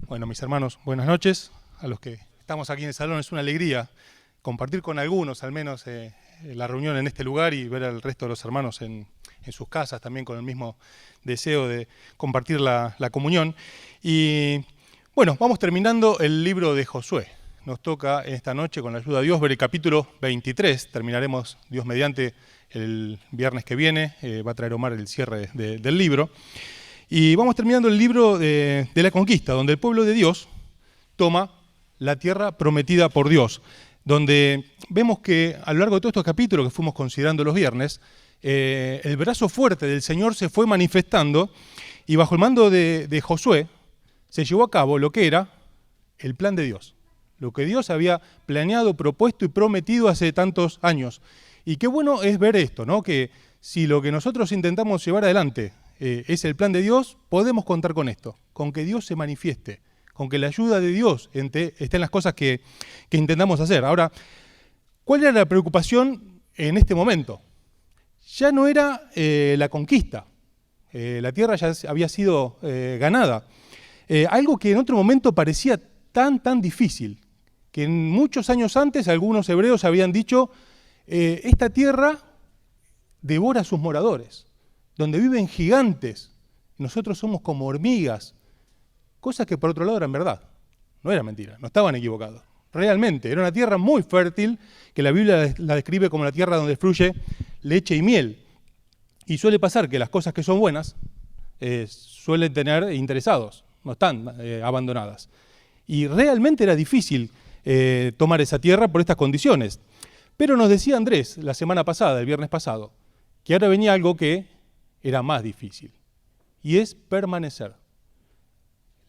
Bueno, mis hermanos, buenas noches. A los que estamos aquí en el salón es una alegría compartir con algunos, al menos, la reunión en este lugar y ver al resto de los hermanos en sus casas, también con el mismo deseo de compartir la comunión. Y bueno, vamos terminando el libro de Josué. Nos toca esta noche, con la ayuda de Dios, ver el capítulo 23. Terminaremos, Dios mediante, el viernes que viene. Va a traer Omar el cierre del libro. Y vamos terminando el libro de la conquista, donde el pueblo de Dios toma la tierra prometida por Dios, donde vemos que a lo largo de todos estos capítulos que fuimos considerando los viernes, el brazo fuerte del Señor se fue manifestando y bajo el mando de Josué se llevó a cabo lo que era el plan de Dios, lo que Dios había planeado, propuesto y prometido hace tantos años. Y qué bueno es ver esto, ¿no? Que si lo que nosotros intentamos llevar adelante es el plan de Dios, podemos contar con esto, con que Dios se manifieste, con que la ayuda de Dios esté en las cosas que intentamos hacer. Ahora, ¿cuál era la preocupación en este momento? Ya no era la conquista, la tierra ya había sido ganada. Algo que en otro momento parecía tan difícil, que en muchos años antes algunos hebreos habían dicho, esta tierra devora a sus moradores, donde viven gigantes, nosotros somos como hormigas, cosas que por otro lado eran verdad, no era mentira, no estaban equivocados. Realmente, era una tierra muy fértil, que la Biblia la describe como la tierra donde fluye leche y miel. Y suele pasar que las cosas que son buenas suelen tener interesados, no están abandonadas. Y realmente era difícil tomar esa tierra por estas condiciones. Pero nos decía Andrés la semana pasada, el viernes pasado, que ahora venía algo que era más difícil, y es permanecer.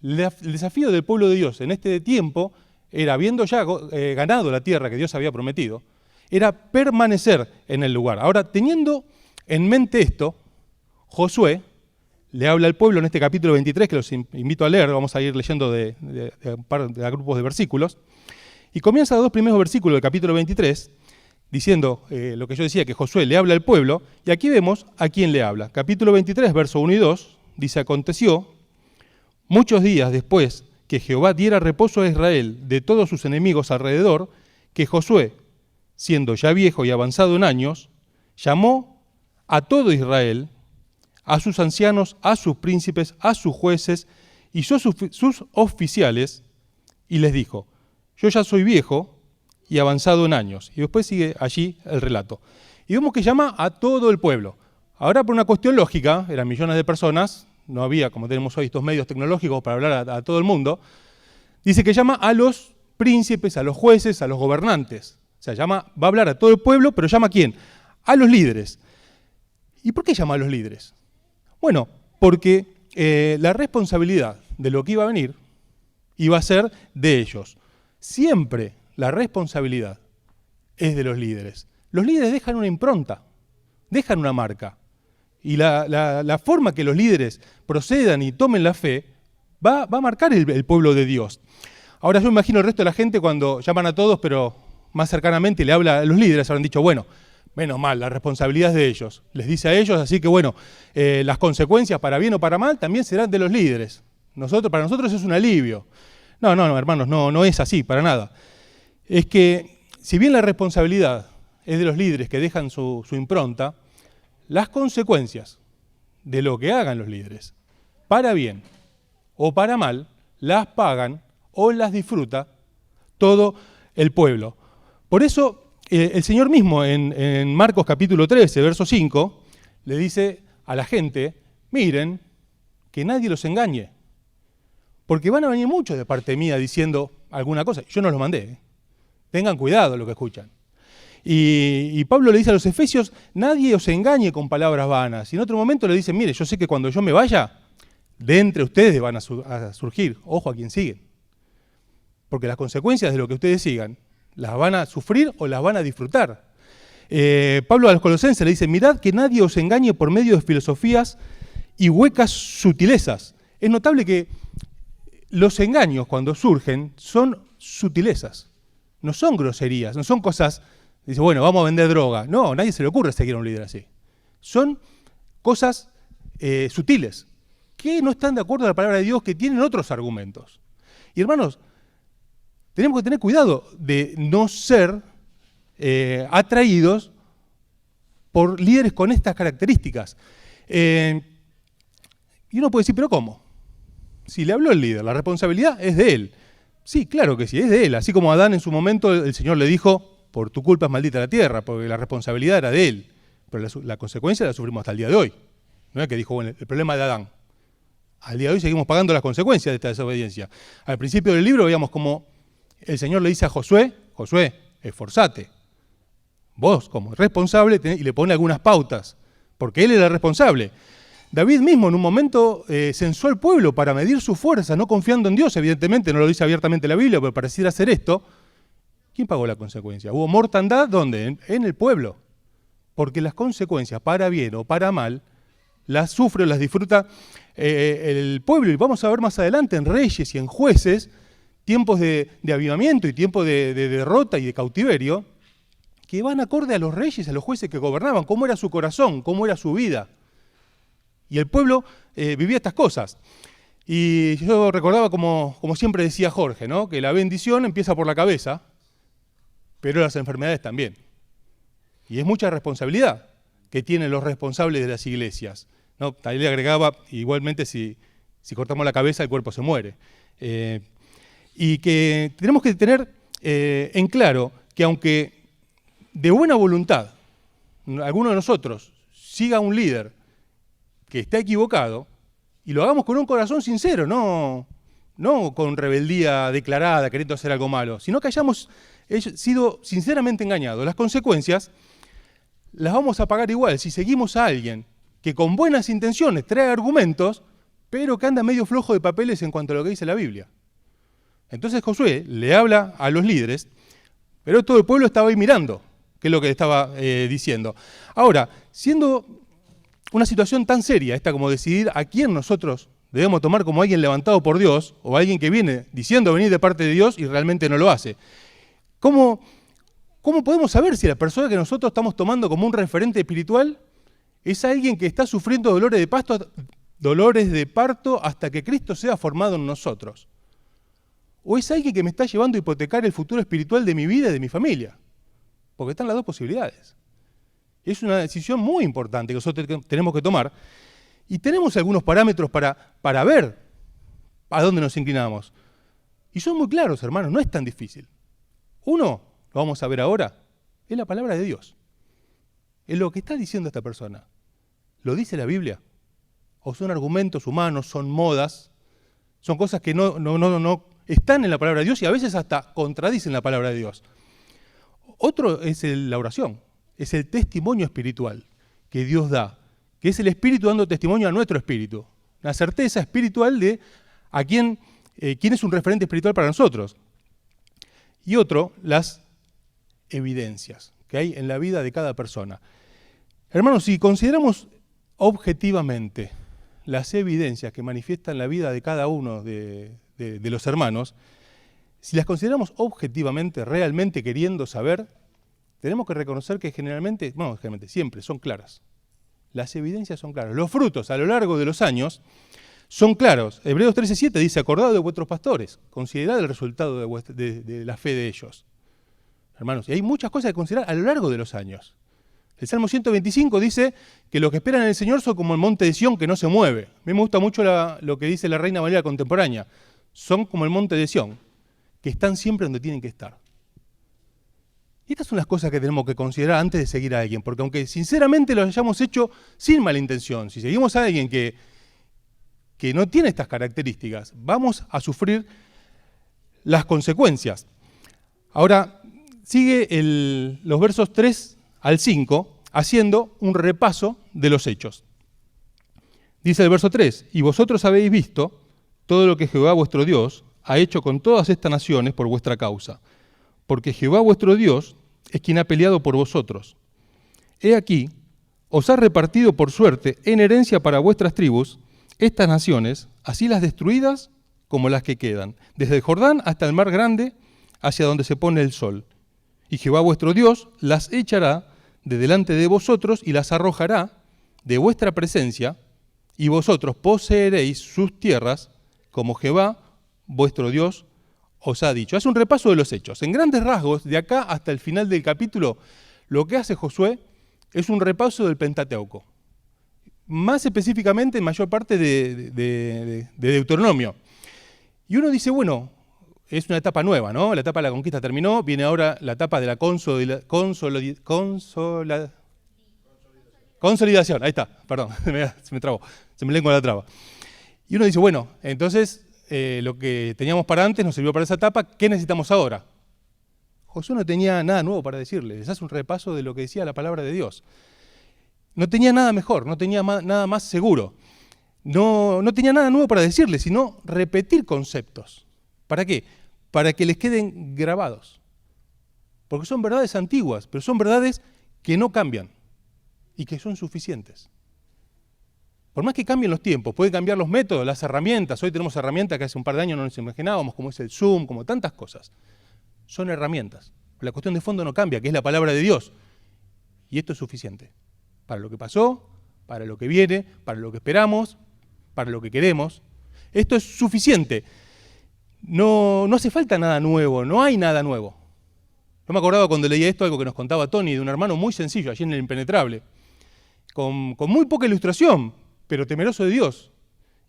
El desafío del pueblo de Dios en este tiempo era, habiendo ya ganado la tierra que Dios había prometido, era permanecer en el lugar. Ahora, teniendo en mente esto, Josué le habla al pueblo en este capítulo 23, que los invito a leer, vamos a ir leyendo de grupos de versículos, y comienza los dos primeros versículos del capítulo 23, diciendo lo que yo decía, que Josué le habla al pueblo, y aquí vemos a quién le habla. Capítulo 23, verso 1 y 2, dice, aconteció, muchos días después que Jehová diera reposo a Israel de todos sus enemigos alrededor, que Josué, siendo ya viejo y avanzado en años, llamó a todo Israel, a sus ancianos, a sus príncipes, a sus jueces y sus oficiales, y les dijo, yo ya soy viejo y avanzado en años. Y después sigue allí el relato. Y vemos que llama a todo el pueblo. Ahora, por una cuestión lógica, eran millones de personas, no había, como tenemos hoy, estos medios tecnológicos para hablar a todo el mundo, dice que llama a los príncipes, a los jueces, a los gobernantes. O sea, va a hablar a todo el pueblo, pero llama ¿a quién? A los líderes. ¿Y por qué llama a los líderes? Bueno, porque la responsabilidad de lo que iba a venir iba a ser de ellos. Siempre la responsabilidad es de los líderes. Los líderes dejan una impronta, dejan una marca. Y la forma que los líderes procedan y tomen la fe va a marcar el pueblo de Dios. Ahora yo imagino el resto de la gente cuando llaman a todos, pero más cercanamente le habla a los líderes, habrán dicho, bueno, menos mal, la responsabilidad es de ellos. Les dice a ellos, así que bueno, las consecuencias para bien o para mal también serán de los líderes. Para nosotros es un alivio. No, hermanos, no es así, para nada. Es que, si bien la responsabilidad es de los líderes que dejan su impronta, las consecuencias de lo que hagan los líderes, para bien o para mal, las pagan o las disfruta todo el pueblo. Por eso, el Señor mismo en Marcos capítulo 13, verso 5, le dice a la gente, miren, que nadie los engañe, porque van a venir muchos de parte mía diciendo alguna cosa, yo no los mandé, tengan cuidado lo que escuchan. Y Pablo le dice a los efesios, nadie os engañe con palabras vanas. Y en otro momento le dice, mire, yo sé que cuando yo me vaya, de entre ustedes van a surgir, ojo a quien siguen. Porque las consecuencias de lo que ustedes sigan, las van a sufrir o las van a disfrutar. Pablo a los colosenses le dice, mirad que nadie os engañe por medio de filosofías y huecas sutilezas. Es notable que los engaños cuando surgen son sutilezas. No son groserías, no son cosas, dice, bueno, vamos a vender droga. No, a nadie se le ocurre seguir a un líder así. Son cosas sutiles, que no están de acuerdo a la palabra de Dios, que tienen otros argumentos. Y hermanos, tenemos que tener cuidado de no ser atraídos por líderes con estas características. Y uno puede decir, ¿pero cómo? Si le habló el líder, la responsabilidad es de él. Sí, claro que sí, es de él. Así como a Adán en su momento el Señor le dijo, por tu culpa es maldita la tierra, porque la responsabilidad era de él. Pero la consecuencia la sufrimos hasta el día de hoy. No es que dijo, bueno, el problema de Adán. Al día de hoy seguimos pagando las consecuencias de esta desobediencia. Al principio del libro veíamos como el Señor le dice a Josué, Josué, esforzate. Vos como responsable, y le pone algunas pautas, porque él era el responsable. David mismo en un momento censó al pueblo para medir su fuerza, no confiando en Dios, evidentemente, no lo dice abiertamente la Biblia, pero pareciera hacer esto. ¿Quién pagó la consecuencia? ¿Hubo mortandad? ¿Dónde? En el pueblo. Porque las consecuencias, para bien o para mal, las sufre o las disfruta el pueblo. Y vamos a ver más adelante en Reyes y en Jueces, tiempos de avivamiento y tiempos de derrota y de cautiverio, que van acorde a los reyes, a los jueces que gobernaban, cómo era su corazón, cómo era su vida. Y el pueblo vivía estas cosas. Y yo recordaba, como siempre decía Jorge, ¿no? Que la bendición empieza por la cabeza, pero las enfermedades también. Y es mucha responsabilidad que tienen los responsables de las iglesias, ¿no? Ahí le agregaba, igualmente si cortamos la cabeza el cuerpo se muere. Y que tenemos que tener en claro que aunque de buena voluntad alguno de nosotros siga a un líder que está equivocado, y lo hagamos con un corazón sincero, no con rebeldía declarada, queriendo hacer algo malo, sino que hayamos sido sinceramente engañados. Las consecuencias las vamos a pagar igual si seguimos a alguien que con buenas intenciones trae argumentos, pero que anda medio flojo de papeles en cuanto a lo que dice la Biblia. Entonces Josué le habla a los líderes, pero todo el pueblo estaba ahí mirando, que es lo que estaba diciendo. Ahora, siendo una situación tan seria, esta como decidir a quién nosotros debemos tomar como alguien levantado por Dios, o alguien que viene diciendo venir de parte de Dios y realmente no lo hace. ¿Cómo podemos saber si la persona que nosotros estamos tomando como un referente espiritual es alguien que está sufriendo dolores de parto hasta que Cristo sea formado en nosotros? ¿O es alguien que me está llevando a hipotecar el futuro espiritual de mi vida y de mi familia? Porque están las dos posibilidades. Es una decisión muy importante que nosotros tenemos que tomar. Y tenemos algunos parámetros para ver a dónde nos inclinamos. Y son muy claros, hermanos, no es tan difícil. Uno, lo vamos a ver ahora, es la palabra de Dios. Es lo que está diciendo esta persona. ¿Lo dice la Biblia? ¿O son argumentos humanos, son modas? Son cosas que no están en la palabra de Dios y a veces hasta contradicen la palabra de Dios. Otro es la oración, es el testimonio espiritual que Dios da, que es el Espíritu dando testimonio a nuestro espíritu. La certeza espiritual de a quién es un referente espiritual para nosotros. Y otro, las evidencias que hay en la vida de cada persona. Hermanos, si consideramos objetivamente las evidencias que manifiestan la vida de cada uno de los hermanos, si las consideramos objetivamente, realmente queriendo saber, tenemos que reconocer que generalmente, siempre son claras. Las evidencias son claras. Los frutos a lo largo de los años son claros. Hebreos 13:7 dice, acordad de vuestros pastores, considerad el resultado de la fe de ellos. Hermanos, y hay muchas cosas que considerar a lo largo de los años. El Salmo 125 dice que los que esperan en el Señor son como el monte de Sión que no se mueve. A mí me gusta mucho lo que dice la Reina Valera contemporánea. Son como el monte de Sión, que están siempre donde tienen que estar. Y estas son las cosas que tenemos que considerar antes de seguir a alguien, porque aunque sinceramente lo hayamos hecho sin mala intención, si seguimos a alguien que no tiene estas características, vamos a sufrir las consecuencias. Ahora, sigue los versos 3 al 5, haciendo un repaso de los hechos. Dice el verso 3, y vosotros habéis visto todo lo que Jehová vuestro Dios ha hecho con todas estas naciones por vuestra causa, porque Jehová vuestro Dios es quien ha peleado por vosotros. He aquí, os ha repartido por suerte en herencia para vuestras tribus estas naciones, así las destruidas como las que quedan, desde el Jordán hasta el mar grande, hacia donde se pone el sol. Y Jehová vuestro Dios las echará de delante de vosotros y las arrojará de vuestra presencia, y vosotros poseeréis sus tierras, como Jehová vuestro Dios os ha dicho. Hace un repaso de los hechos. En grandes rasgos, de acá hasta el final del capítulo, lo que hace Josué es un repaso del Pentateuco. Más específicamente, en mayor parte de Deuteronomio. Y uno dice, bueno, es una etapa nueva, ¿no? La etapa de la conquista terminó, viene ahora la etapa de la consolidación. Ahí está, perdón, se me trabó, se me lengua la traba. Y uno dice, bueno, entonces lo que teníamos para antes nos sirvió para esa etapa, ¿qué necesitamos ahora? Josué no tenía nada nuevo para decirles, les hace un repaso de lo que decía la palabra de Dios. No tenía nada mejor, no tenía nada más seguro. No tenía nada nuevo para decirles, sino repetir conceptos. ¿Para qué? Para que les queden grabados. Porque son verdades antiguas, pero son verdades que no cambian y que son suficientes. Por más que cambien los tiempos, pueden cambiar los métodos, las herramientas. Hoy tenemos herramientas que hace un par de años no nos imaginábamos, como es el Zoom, como tantas cosas. Son herramientas. La cuestión de fondo no cambia, que es la palabra de Dios. Y esto es suficiente. Para lo que pasó, para lo que viene, para lo que esperamos, para lo que queremos. Esto es suficiente. No hace falta nada nuevo, no hay nada nuevo. Yo me acordaba cuando leía esto, algo que nos contaba Tony, de un hermano muy sencillo, allí en el Impenetrable, con muy poca ilustración, pero temeroso de Dios,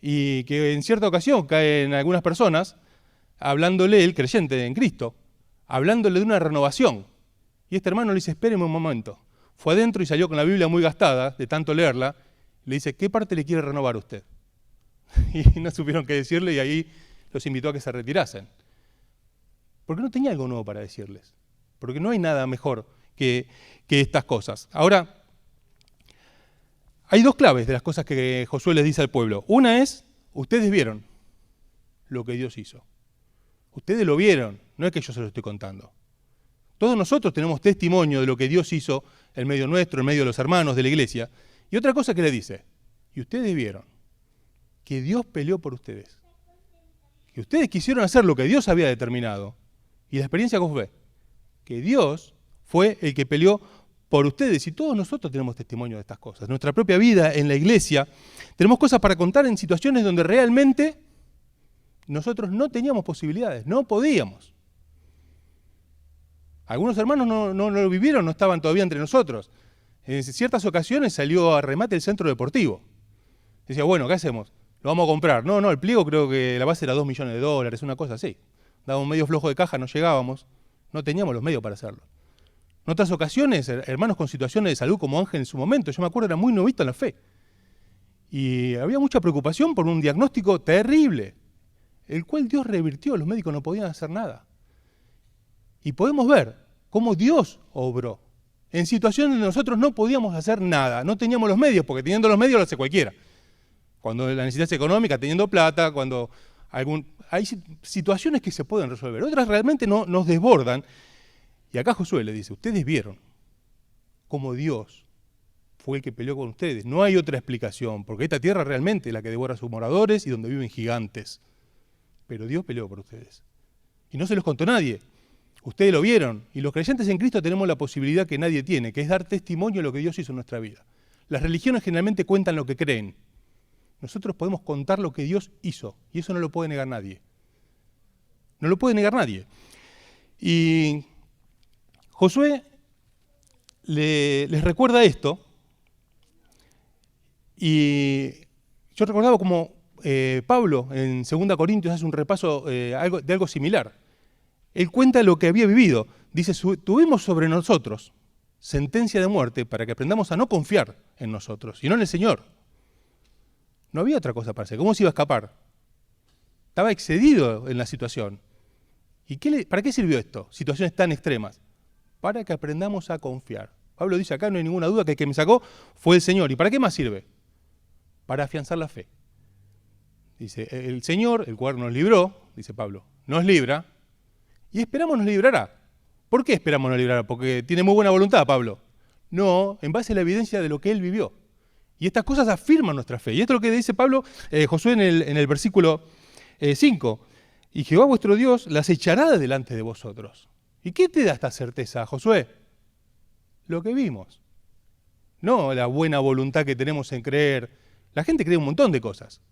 y que en cierta ocasión caen algunas personas, hablándole, el creyente en Cristo, hablándole de una renovación. Y este hermano le dice, espéreme un momento. Fue adentro y salió con la Biblia muy gastada, de tanto leerla, le dice, ¿qué parte le quiere renovar usted? Y no supieron qué decirle y ahí los invitó a que se retirasen. Porque no tenía algo nuevo para decirles. Porque no hay nada mejor que estas cosas. Ahora, hay dos claves de las cosas que Josué les dice al pueblo. Una es, ustedes vieron lo que Dios hizo. Ustedes lo vieron, no es que yo se lo estoy contando. Todos nosotros tenemos testimonio de lo que Dios hizo en medio nuestro, en medio de los hermanos, de la iglesia. Y otra cosa que le dice, y ustedes vieron que Dios peleó por ustedes. Que ustedes quisieron hacer lo que Dios había determinado. Y la experiencia que fue, que Dios fue el que peleó por ustedes. Y todos nosotros tenemos testimonio de estas cosas. Nuestra propia vida en la iglesia, tenemos cosas para contar en situaciones donde realmente nosotros no teníamos posibilidades, no podíamos. Algunos hermanos no lo vivieron, no estaban todavía entre nosotros. En ciertas ocasiones salió a remate el centro deportivo. Decía, bueno, ¿qué hacemos? Lo vamos a comprar. No, el pliego creo que la base era $2 millones, una cosa así. Dábamos medio flojo de caja, no llegábamos, no teníamos los medios para hacerlo. En otras ocasiones, hermanos con situaciones de salud como Ángel en su momento, yo me acuerdo, era muy novito en la fe. Y había mucha preocupación por un diagnóstico terrible, el cual Dios revirtió, los médicos no podían hacer nada. Y podemos ver cómo Dios obró en situaciones donde nosotros no podíamos hacer nada, no teníamos los medios, porque teniendo los medios lo hace cualquiera. Cuando la necesidad es económica, teniendo plata, cuando hay situaciones que se pueden resolver, otras realmente nos desbordan. Y acá Josué le dice, ustedes vieron cómo Dios fue el que peleó con ustedes. No hay otra explicación, porque esta tierra realmente es la que devora a sus moradores y donde viven gigantes. Pero Dios peleó por ustedes. Y no se los contó nadie. Ustedes lo vieron. Y los creyentes en Cristo tenemos la posibilidad que nadie tiene, que es dar testimonio de lo que Dios hizo en nuestra vida. Las religiones generalmente cuentan lo que creen. Nosotros podemos contar lo que Dios hizo, y eso no lo puede negar nadie. No lo puede negar nadie. Y Josué les recuerda esto, y yo recordaba como Pablo en 2 Corintios hace un repaso de algo similar. Él cuenta lo que había vivido. Dice, tuvimos sobre nosotros sentencia de muerte para que aprendamos a no confiar en nosotros, sino en el Señor. No había otra cosa para hacer. ¿Cómo se iba a escapar? Estaba excedido en la situación. ¿Y para qué sirvió esto? Situaciones tan extremas. Para que aprendamos a confiar. Pablo dice acá, no hay ninguna duda que el que me sacó fue el Señor. ¿Y para qué más sirve? Para afianzar la fe. Dice, el Señor, el cual nos libró, dice Pablo, nos libra y esperamos nos librará. ¿Por qué esperamos nos librará? Porque tiene muy buena voluntad Pablo. No, en base a la evidencia de lo que él vivió. Y estas cosas afirman nuestra fe. Y esto es lo que dice Pablo, Josué en el versículo 5. Y Jehová vuestro Dios las echará de delante de vosotros. ¿Y qué te da esta certeza, Josué? Lo que vimos. No la buena voluntad que tenemos en creer. La gente cree un montón de cosas.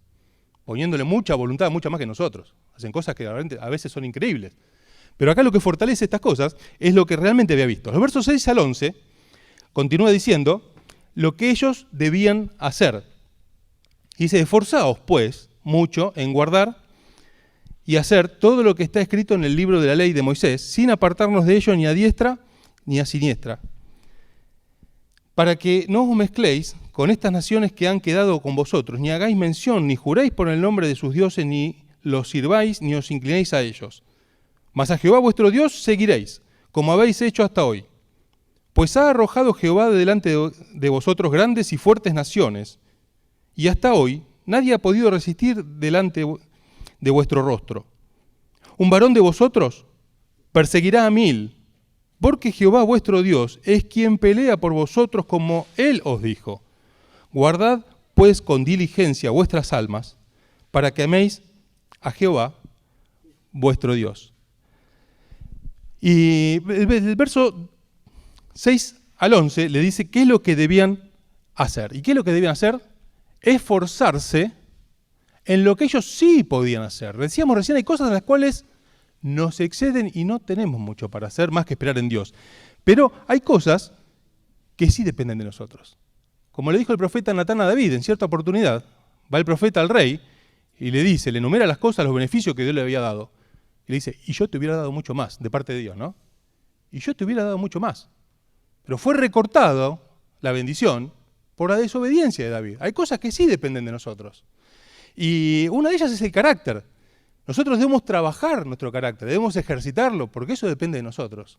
poniéndole mucha voluntad, mucha más que nosotros. Hacen cosas que a veces son increíbles. Pero acá lo que fortalece estas cosas es lo que realmente había visto. Los versos 6 al 11 continúa diciendo lo que ellos debían hacer. Y dice, esforzaos pues mucho en guardar y hacer todo lo que está escrito en el libro de la ley de Moisés, sin apartarnos de ello ni a diestra ni a siniestra, para que no os mezcléis con estas naciones que han quedado con vosotros, ni hagáis mención, ni juréis por el nombre de sus dioses, ni los sirváis, ni os inclinéis a ellos. Mas a Jehová vuestro Dios seguiréis, como habéis hecho hasta hoy. Pues ha arrojado Jehová de delante de vosotros grandes y fuertes naciones, y hasta hoy nadie ha podido resistir delante de vuestro rostro. Un varón de vosotros perseguirá a 1000, porque Jehová vuestro Dios es quien pelea por vosotros como Él os dijo. Guardad pues con diligencia vuestras almas, para que améis a Jehová vuestro Dios. Y el verso 6 al 11 le dice qué es lo que debían hacer. ¿Y qué es lo que debían hacer? Esforzarse en lo que ellos sí podían hacer. Decíamos recién, hay cosas en las cuales nos exceden y no tenemos mucho para hacer más que esperar en Dios. Pero hay cosas que sí dependen de nosotros. Como le dijo el profeta Natán a David, en cierta oportunidad, va el profeta al rey y le dice, le enumera las cosas, los beneficios que Dios le había dado. Y le dice, y yo te hubiera dado mucho más, de parte de Dios, ¿no? Y yo te hubiera dado mucho más. Pero fue recortado la bendición por la desobediencia de David. Hay cosas que sí dependen de nosotros. Y una de ellas es el carácter. Nosotros debemos trabajar nuestro carácter, debemos ejercitarlo, porque eso depende de nosotros.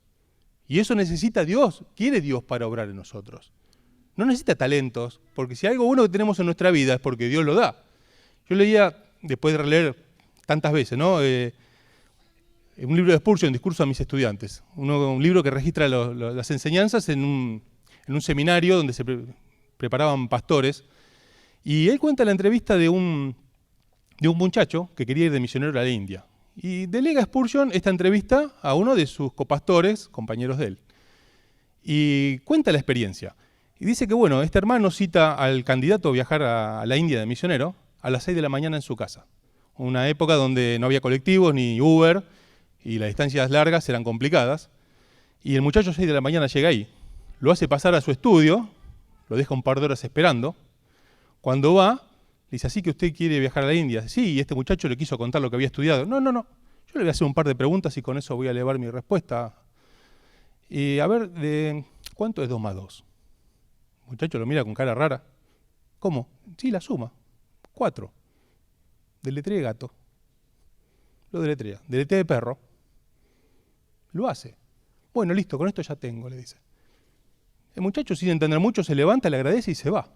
Y eso necesita Dios, quiere Dios para obrar en nosotros. No necesita talentos, porque si hay algo bueno que tenemos en nuestra vida es porque Dios lo da. Yo leía, después de releer tantas veces, ¿no? Un libro de Spurgeon, Discurso a mis estudiantes. Un libro que registra las enseñanzas en un seminario donde se preparaban pastores. Y él cuenta la entrevista de un muchacho que quería ir de misionero a la India. Y delega Spurgeon esta entrevista a uno de sus copastores, compañeros de él. Y cuenta la experiencia. Y dice que, bueno, este hermano cita al candidato a viajar a la India de misionero a las 6 de la mañana en su casa. Una época donde no había colectivos ni Uber y las distancias largas eran complicadas. Y el muchacho a 6 de la mañana llega ahí, lo hace pasar a su estudio, lo deja un par de horas esperando. Cuando va, le dice, ¿así que usted quiere viajar a la India? Sí, y este muchacho le quiso contar lo que había estudiado. No, yo le voy a hacer un par de preguntas y con eso voy a elevar mi respuesta. Y a ver, ¿cuánto es 2 más 2? El muchacho lo mira con cara rara. ¿Cómo? Sí, la suma. 4. Deletrea gato. Lo deletrea. Deletrea de perro. Lo hace. Bueno, listo, con esto ya tengo, le dice. El muchacho, sin entender mucho, se levanta, le agradece y se va.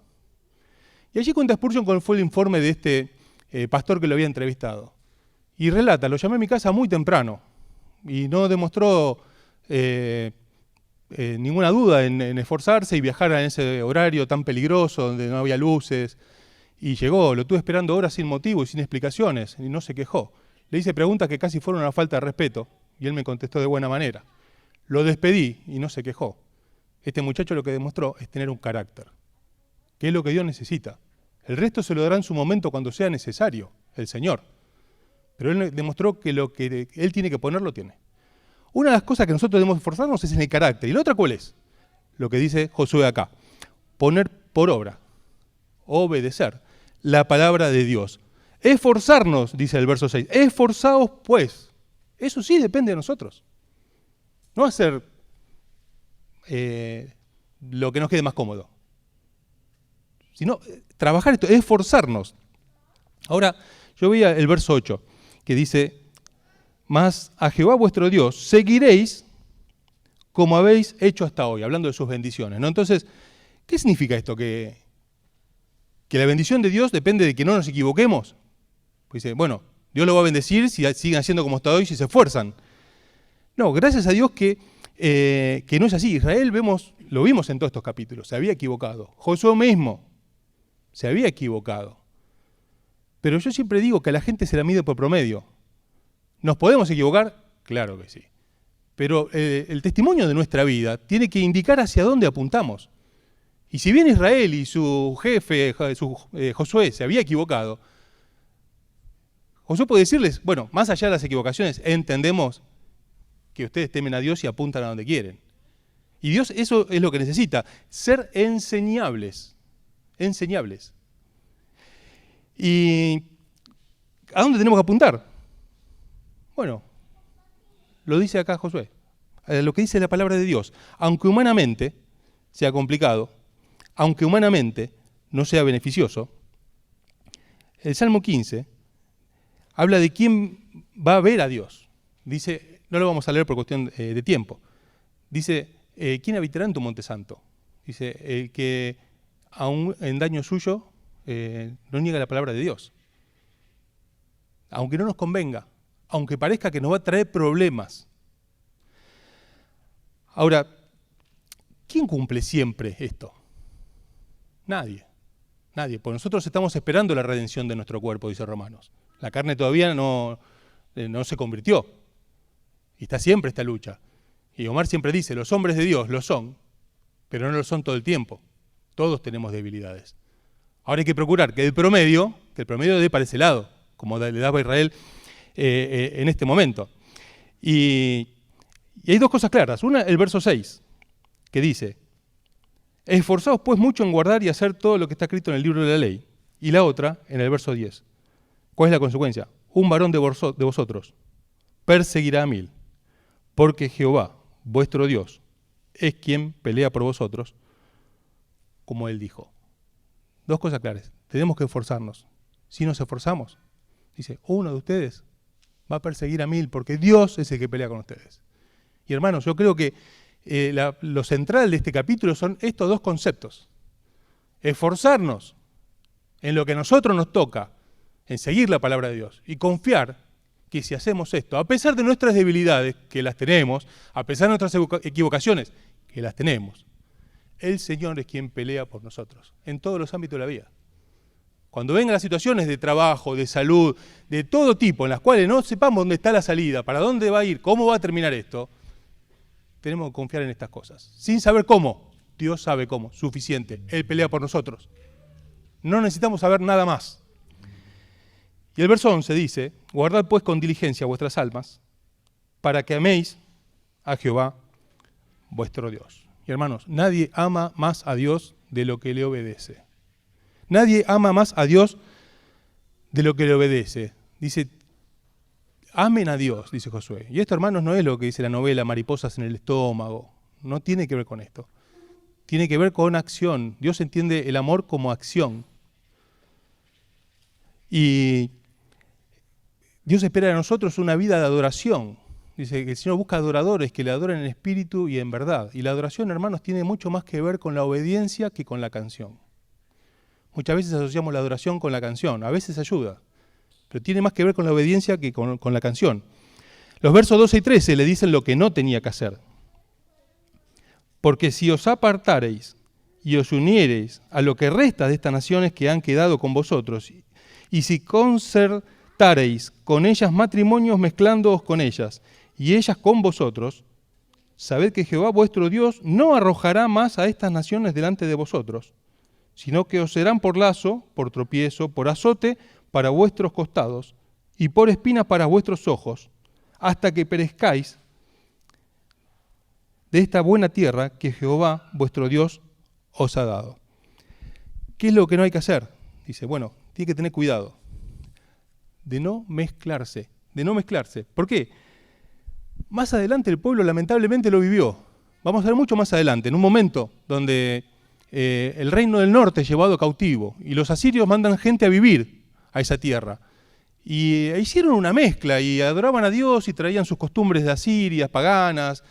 Y allí cuenta Spurgeon cuál fue el informe de este pastor que lo había entrevistado. Y relata, lo llamé a mi casa muy temprano y no demostró ninguna duda en esforzarse y viajar en ese horario tan peligroso donde no había luces. Y llegó, lo tuve esperando horas sin motivo y sin explicaciones y no se quejó. Le hice preguntas que casi fueron una falta de respeto y él me contestó de buena manera. Lo despedí y no se quejó. Este muchacho lo que demostró es tener un carácter, que es lo que Dios necesita. El resto se lo dará en su momento cuando sea necesario, el Señor. Pero Él demostró que lo que Él tiene que poner, lo tiene. Una de las cosas que nosotros debemos esforzarnos es en el carácter. ¿Y la otra cuál es? Lo que dice Josué acá. Poner por obra, obedecer la palabra de Dios. Esforzarnos, dice el verso 6. Esforzaos pues. Eso sí depende de nosotros. No hacer lo que nos quede más cómodo, sino trabajar esto, esforzarnos. Ahora, yo veía el verso 8, que dice, mas a Jehová vuestro Dios seguiréis como habéis hecho hasta hoy, hablando de sus bendiciones, ¿no? Entonces, ¿qué significa esto? ¿Que la bendición de Dios depende de que no nos equivoquemos? Pues dice, bueno, Dios lo va a bendecir si siguen haciendo como hasta hoy, si se esfuerzan. No, gracias a Dios que no es así. Israel lo vimos en todos estos capítulos, se había equivocado. Josué mismo se había equivocado. Pero yo siempre digo que a la gente se la mide por promedio. ¿Nos podemos equivocar? Claro que sí. Pero el testimonio de nuestra vida tiene que indicar hacia dónde apuntamos. Y si bien Israel y su jefe, Josué, se había equivocado, Josué puede decirles, bueno, más allá de las equivocaciones, entendemos que ustedes temen a Dios y apuntan a donde quieren. Y Dios eso es lo que necesita, ser enseñables. Enseñables. ¿Y a dónde tenemos que apuntar? Bueno, lo dice acá Josué, lo que dice la palabra de Dios. Aunque humanamente sea complicado, aunque humanamente no sea beneficioso, el Salmo 15 habla de quién va a ver a Dios. Dice, no lo vamos a leer por cuestión de tiempo, dice, ¿quién habitará en tu monte santo? Dice, el que aún en daño suyo no niega la palabra de Dios. Aunque no nos convenga, aunque parezca que nos va a traer problemas. Ahora, ¿quién cumple siempre esto? Nadie. Nadie. Porque nosotros estamos esperando la redención de nuestro cuerpo, dice Romanos. La carne todavía no se convirtió. Y está siempre esta lucha. Y Omar siempre dice, los hombres de Dios lo son, pero no lo son todo el tiempo. Todos tenemos debilidades. Ahora hay que procurar que el promedio dé para ese lado, como le daba a Israel en este momento. Y hay dos cosas claras. Una, el verso 6, que dice, esforzaos pues mucho en guardar y hacer todo lo que está escrito en el libro de la ley. Y la otra, en el verso 10. ¿Cuál es la consecuencia? Un varón de vosotros perseguirá a 1000, porque Jehová, vuestro Dios, es quien pelea por vosotros, como él dijo. Dos cosas claras. Tenemos que esforzarnos. Si nos esforzamos, dice, uno de ustedes va a perseguir a 1000, porque Dios es el que pelea con ustedes. Y hermanos, yo creo que lo central de este capítulo son estos dos conceptos. Esforzarnos en lo que a nosotros nos toca, en seguir la palabra de Dios, y confiar que si hacemos esto, a pesar de nuestras debilidades, que las tenemos, a pesar de nuestras equivocaciones, que las tenemos, el Señor es quien pelea por nosotros, en todos los ámbitos de la vida. Cuando vengan las situaciones de trabajo, de salud, de todo tipo, en las cuales no sepamos dónde está la salida, para dónde va a ir, cómo va a terminar esto, tenemos que confiar en estas cosas. Sin saber cómo, Dios sabe cómo, suficiente. Él pelea por nosotros. No necesitamos saber nada más. Y el verso 11 dice, guardad pues con diligencia vuestras almas, para que améis a Jehová, vuestro Dios. Y hermanos, nadie ama más a Dios de lo que le obedece. Nadie ama más a Dios de lo que le obedece. Dice, amen a Dios, dice Josué. Y esto, hermanos, no es lo que dice la novela Mariposas en el estómago. No tiene que ver con esto. Tiene que ver con acción. Dios entiende el amor como acción. Y Dios espera de nosotros una vida de adoración. Dice que el Señor busca adoradores que le adoren en espíritu y en verdad. Y la adoración, hermanos, tiene mucho más que ver con la obediencia que con la canción. Muchas veces asociamos la adoración con la canción. A veces ayuda. Pero tiene más que ver con la obediencia que con la canción. Los versos 12 y 13 le dicen lo que no tenía que hacer. Porque si os apartareis y os uniereis a lo que resta de estas naciones que han quedado con vosotros, y si concertareis con ellas matrimonios mezclándoos con ellas, y ellas con vosotros, sabed que Jehová vuestro Dios no arrojará más a estas naciones delante de vosotros, sino que os serán por lazo, por tropiezo, por azote para vuestros costados, y por espinas para vuestros ojos, hasta que perezcáis de esta buena tierra que Jehová vuestro Dios os ha dado. ¿Qué es lo que no hay que hacer? Dice, bueno, tiene que tener cuidado de no mezclarse, ¿Por qué? Más adelante el pueblo lamentablemente lo vivió. Vamos a ver mucho más adelante, en un momento donde el reino del norte es llevado cautivo y los asirios mandan gente a vivir a esa tierra. Y hicieron una mezcla y adoraban a Dios y traían sus costumbres de Asiria, paganas.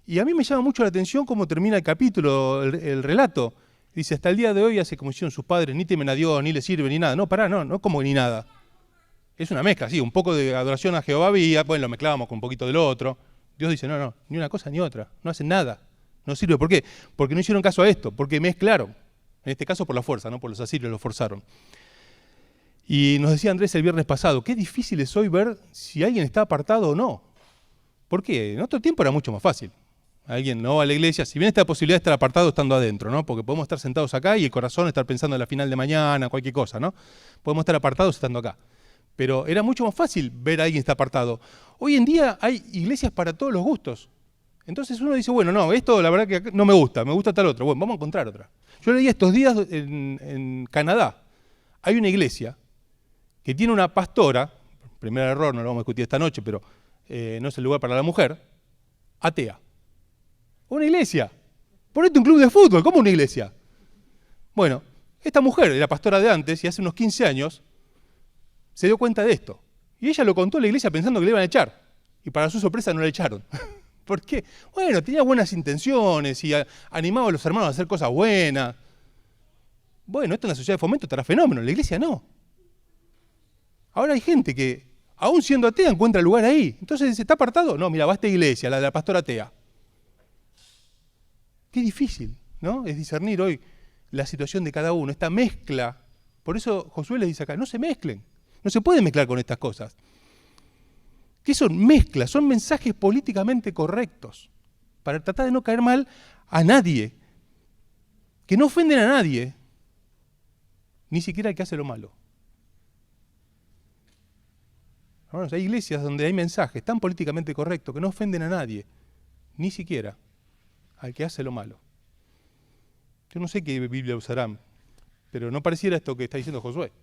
Y a mí me llama mucho la atención cómo termina el capítulo, el relato. Dice, hasta el día de hoy hace como hicieron sus padres, ni temen a Dios, ni le sirven, ni nada. No como ni nada. Es una mezcla, sí, un poco de adoración a Jehová había, pues lo mezclábamos con un poquito del otro. Dios dice, no, ni una cosa ni otra, no hacen nada, no sirve. ¿Por qué? Porque no hicieron caso a esto, porque mezclaron. En este caso por la fuerza, no por los asirios, los forzaron. Y nos decía Andrés el viernes pasado, qué difícil es hoy ver si alguien está apartado o no. ¿Por qué? En otro tiempo era mucho más fácil. Alguien no va a la iglesia, si bien está la posibilidad de estar apartado estando adentro, ¿no? Porque podemos estar sentados acá y el corazón estar pensando en la final de mañana, cualquier cosa, ¿no? Podemos estar apartados estando acá. Pero era mucho más fácil ver a alguien que está apartado. Hoy en día hay iglesias para todos los gustos. Entonces uno dice, bueno, no, esto la verdad que no me gusta tal otro. Bueno, vamos a encontrar otra. Yo leí estos días en Canadá, hay una iglesia que tiene una pastora, primer error, no lo vamos a discutir esta noche, pero no es el lugar para la mujer, atea. Una iglesia. Ponete un club de fútbol, ¿cómo una iglesia? Bueno, esta mujer era pastora de antes y hace unos 15 años se dio cuenta de esto. Y ella lo contó a la iglesia pensando que le iban a echar. Y para su sorpresa no la echaron. ¿Por qué? Bueno, tenía buenas intenciones y animaba a los hermanos a hacer cosas buenas. Bueno, esto en la sociedad de fomento estará fenómeno, en la iglesia no. Ahora hay gente que, aún siendo atea, encuentra lugar ahí. Entonces dice, ¿está apartado? No, mira, va a esta iglesia, la de la pastora atea. Qué difícil, ¿no? Es discernir hoy la situación de cada uno, esta mezcla. Por eso Josué les dice acá, no se mezclen. No se puede mezclar con estas cosas. ¿Qué son mezclas? Son mensajes políticamente correctos para tratar de no caer mal a nadie, que no ofenden a nadie, ni siquiera al que hace lo malo. Hermanos, hay iglesias donde hay mensajes tan políticamente correctos que no ofenden a nadie, ni siquiera al que hace lo malo. Yo no sé qué Biblia usarán, pero no pareciera esto que está diciendo Josué,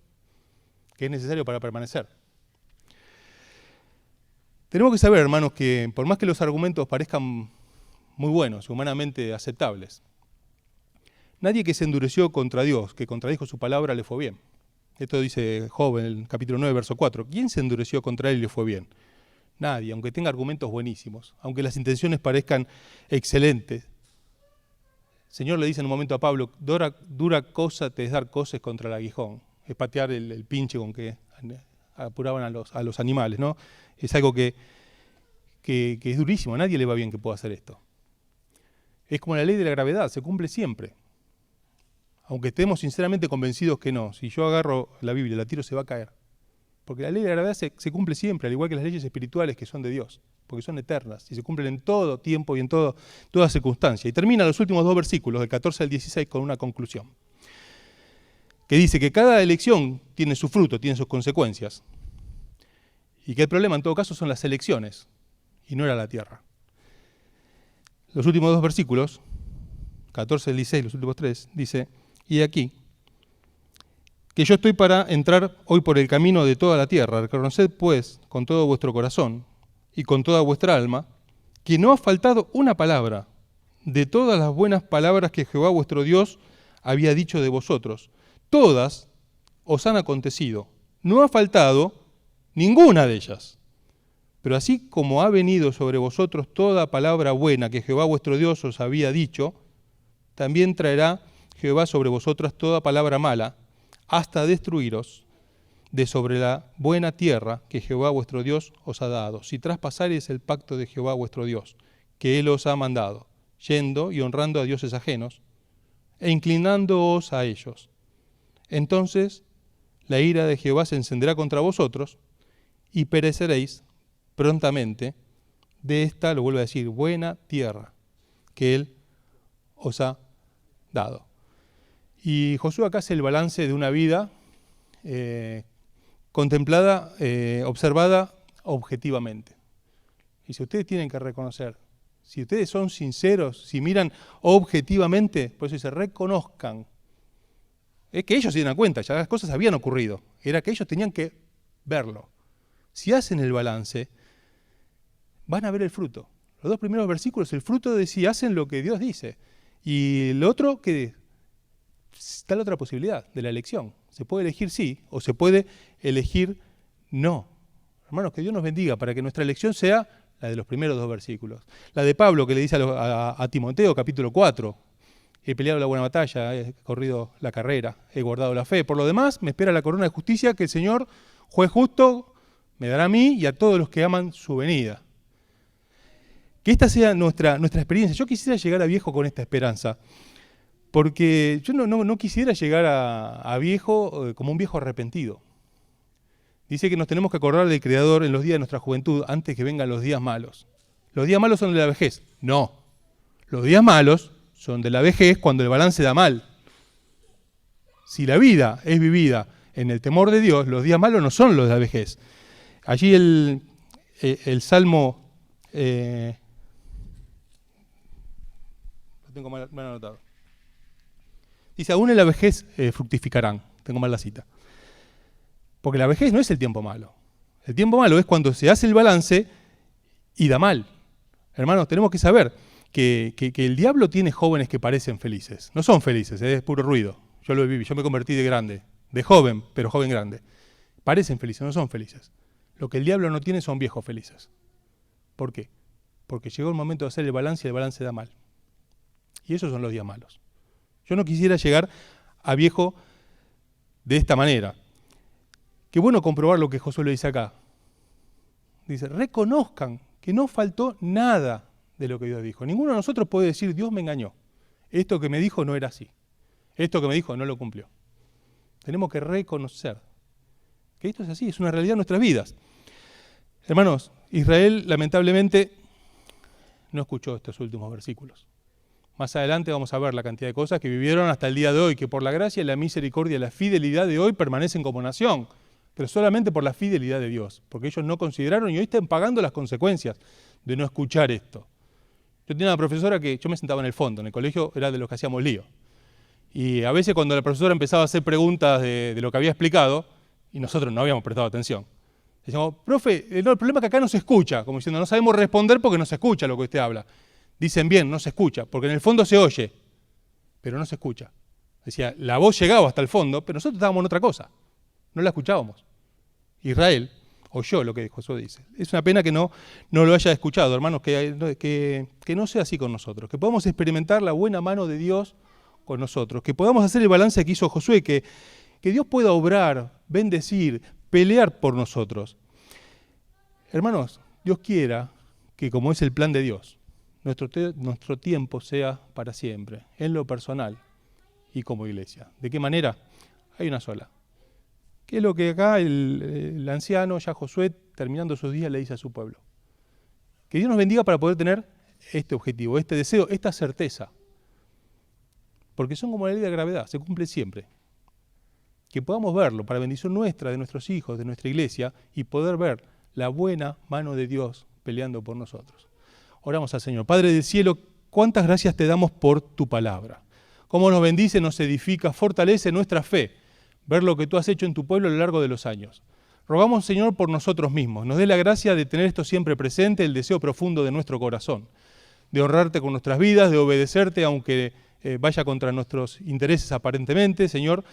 que es necesario para permanecer. Tenemos que saber, hermanos, que por más que los argumentos parezcan muy buenos, humanamente aceptables, nadie que se endureció contra Dios, que contradijo su palabra, le fue bien. Esto dice Job en el capítulo 9, verso 4. ¿Quién se endureció contra él y le fue bien? Nadie, aunque tenga argumentos buenísimos, aunque las intenciones parezcan excelentes. El Señor le dice en un momento a Pablo, dura cosa te es dar coces contra el aguijón. Es patear el pinche con que apuraban a los animales, ¿no? Es algo que es durísimo, a nadie le va bien que pueda hacer esto. Es como la ley de la gravedad, se cumple siempre. Aunque estemos sinceramente convencidos que no. Si yo agarro la Biblia y la tiro, se va a caer. Porque la ley de la gravedad se cumple siempre, al igual que las leyes espirituales que son de Dios, porque son eternas y se cumplen en todo tiempo y en toda circunstancia. Y termina los últimos 2 versículos, del 14 al 16, con una conclusión, que dice que cada elección tiene su fruto, tiene sus consecuencias, y que el problema en todo caso son las elecciones, y no era la tierra. Los últimos 2 versículos, 14 al 16, los últimos 3, dice, y aquí, que yo estoy para entrar hoy por el camino de toda la tierra. Reconoced pues con todo vuestro corazón y con toda vuestra alma, que no ha faltado una palabra de todas las buenas palabras que Jehová vuestro Dios había dicho de vosotros. Todas os han acontecido. No ha faltado ninguna de ellas. Pero así como ha venido sobre vosotros toda palabra buena que Jehová vuestro Dios os había dicho, también traerá Jehová sobre vosotras toda palabra mala, hasta destruiros de sobre la buena tierra que Jehová vuestro Dios os ha dado, si traspasareis el pacto de Jehová vuestro Dios, que Él os ha mandado, yendo y honrando a dioses ajenos, e inclinándoos a ellos. Entonces la ira de Jehová se encenderá contra vosotros, y pereceréis prontamente de esta, lo vuelvo a decir, buena tierra que Él os ha dado. Y Josué acá hace el balance de una vida contemplada, observada objetivamente. Y si ustedes tienen que reconocer, si ustedes son sinceros, si miran objetivamente, por eso dice, reconozcan. Es que ellos se dieron cuenta, ya las cosas habían ocurrido. Era que ellos tenían que verlo. Si hacen el balance, van a ver el fruto. Los 2 primeros versículos, el fruto de si hacen lo que Dios dice. Y el otro, que está la otra posibilidad de la elección. Se puede elegir sí o se puede elegir no. Hermanos, que Dios nos bendiga para que nuestra elección sea la de los primeros 2 versículos. La de Pablo que le dice a Timoteo, capítulo 4, he peleado la buena batalla, he corrido la carrera, he guardado la fe. Por lo demás, me espera la corona de justicia que el Señor, juez justo, me dará a mí y a todos los que aman su venida. Que esta sea nuestra experiencia. Yo quisiera llegar a viejo con esta esperanza. Porque yo no quisiera llegar a viejo como un viejo arrepentido. Dice que nos tenemos que acordar del Creador en los días de nuestra juventud antes que vengan los días malos. ¿Los días malos son de la vejez? No. Los días malos son de la vejez cuando el balance da mal. Si la vida es vivida en el temor de Dios, los días malos no son los de la vejez. Allí el Salmo, lo tengo mal anotado. Dice, aún en la vejez fructificarán. Tengo mal la cita. Porque la vejez no es el tiempo malo. El tiempo malo es cuando se hace el balance y da mal. Hermanos, tenemos que saber que el diablo tiene jóvenes que parecen felices. No son felices, es puro ruido. Yo lo viví, yo me convertí de grande, de joven, pero joven grande. Parecen felices, no son felices. Lo que el diablo no tiene son viejos felices. ¿Por qué? Porque llegó el momento de hacer el balance y el balance da mal. Y esos son los días malos. Yo no quisiera llegar a viejo de esta manera. Qué bueno comprobar lo que Josué le dice acá. Dice, reconozcan que no faltó nada de lo que Dios dijo. Ninguno de nosotros puede decir, Dios me engañó. Esto que me dijo no era así. Esto que me dijo no lo cumplió. Tenemos que reconocer que esto es así, es una realidad en nuestras vidas. Hermanos, Israel lamentablemente no escuchó estos últimos versículos. Más adelante vamos a ver la cantidad de cosas que vivieron hasta el día de hoy, que por la gracia, la misericordia y la fidelidad de hoy permanecen como nación, pero solamente por la fidelidad de Dios, porque ellos no consideraron y hoy están pagando las consecuencias de no escuchar esto. Yo tenía una profesora que yo me sentaba en el fondo, en el colegio era de los que hacíamos lío. Y a veces cuando la profesora empezaba a hacer preguntas de lo que había explicado, y nosotros no habíamos prestado atención, decíamos, profe, no, el problema es que acá no se escucha, como diciendo, no sabemos responder porque no se escucha lo que usted habla. Dicen bien, no se escucha, porque en el fondo se oye, pero no se escucha. Decía, la voz llegaba hasta el fondo, pero nosotros estábamos en otra cosa, no la escuchábamos. Israel oyó lo que Josué dice. Es una pena que no lo haya escuchado, hermanos, que no sea así con nosotros, que podamos experimentar la buena mano de Dios con nosotros, que podamos hacer el balance que hizo Josué, que Dios pueda obrar, bendecir, pelear por nosotros. Hermanos, Dios quiera que, como es el plan de Dios, nuestro tiempo sea para siempre, en lo personal y como iglesia. ¿De qué manera? Hay una sola. ¿Qué es lo que acá el anciano, ya Josué, terminando sus días, le dice a su pueblo? Que Dios nos bendiga para poder tener este objetivo, este deseo, esta certeza. Porque son como la ley de la gravedad, se cumple siempre. Que podamos verlo para bendición nuestra, de nuestros hijos, de nuestra iglesia, y poder ver la buena mano de Dios peleando por nosotros. Oramos al Señor. Padre del cielo, cuántas gracias te damos por tu palabra. Cómo nos bendice, nos edifica, fortalece nuestra fe, ver lo que tú has hecho en tu pueblo a lo largo de los años. Rogamos, Señor, por nosotros mismos. Nos dé la gracia de tener esto siempre presente, el deseo profundo de nuestro corazón, de honrarte con nuestras vidas, de obedecerte aunque vaya contra nuestros intereses aparentemente, Señor,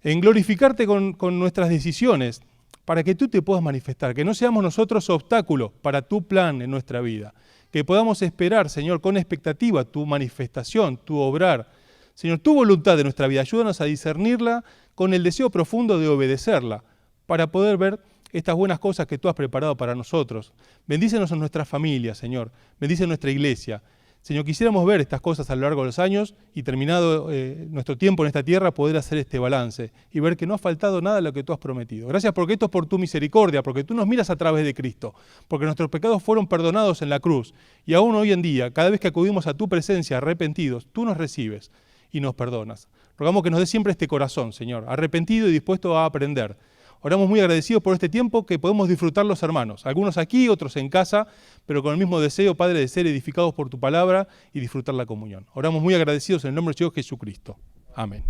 en glorificarte con nuestras decisiones, para que tú te puedas manifestar, que no seamos nosotros obstáculos para tu plan en nuestra vida, que podamos esperar, Señor, con expectativa tu manifestación, tu obrar, Señor, tu voluntad de nuestra vida. Ayúdanos a discernirla con el deseo profundo de obedecerla, para poder ver estas buenas cosas que tú has preparado para nosotros. Bendícenos en nuestras familias, Señor, bendice nuestra iglesia. Señor, quisiéramos ver estas cosas a lo largo de los años y terminado nuestro tiempo en esta tierra, poder hacer este balance y ver que no ha faltado nada de lo que tú has prometido. Gracias porque esto es por tu misericordia, porque tú nos miras a través de Cristo, porque nuestros pecados fueron perdonados en la cruz y aún hoy en día, cada vez que acudimos a tu presencia arrepentidos, tú nos recibes y nos perdonas. Rogamos que nos des siempre este corazón, Señor, arrepentido y dispuesto a aprender. Oramos muy agradecidos por este tiempo que podemos disfrutar los hermanos, algunos aquí, otros en casa, pero con el mismo deseo, Padre, de ser edificados por tu palabra y disfrutar la comunión. Oramos muy agradecidos en el nombre del Señor Jesucristo. Amén.